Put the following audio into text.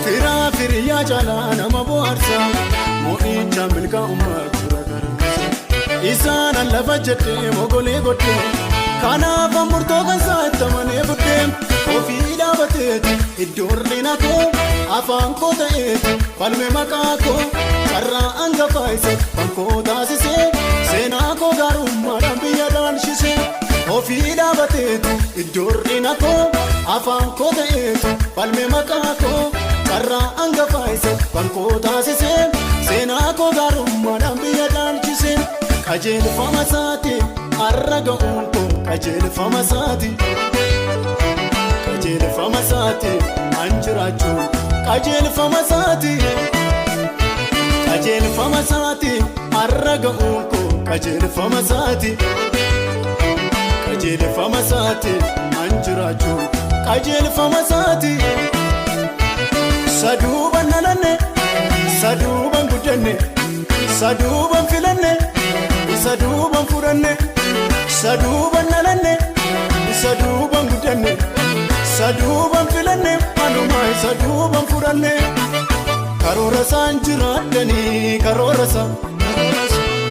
Fira firiyaa jaalaa nama bohaarsa moo'icha milkaa uummatura gargaarsa isaan lafa jedhee mogolee godhee kanaaf murtoo kan saattamanee buddee ofii dhaabateeti iddoo hir'ina koo afaan koo ta'eeti falme maqaa koo carraa hangafaa isa kan koo taasisee seenaa koo gaarummaadhaan biyya dhaalchisee ofii dhaabateeti iddoo hir'ina koo afaan koo ta'eeti falme maqaa koo carraa hangafaa isa kan koo taasisee seenaa koo gaarummaadhaan biyya dhaalchisee qajeelfama isaati har'a ga'uun koo qajeelfama isaati qajeelfama isaati an jiraachuun qajeelfama isaati qajeelfama isaati har'a ga'uun koo qajeelfama isaati qajeelfama isaati an jiraachuun qajeelfama isaati saduuban nalanne saduuban guddanne saduuban filanne saduuban furanne saduuban nalanne saduuban guddanne saduuban filanne malumaa saduuban furanne karoora isaan jiraatanii karoora isaa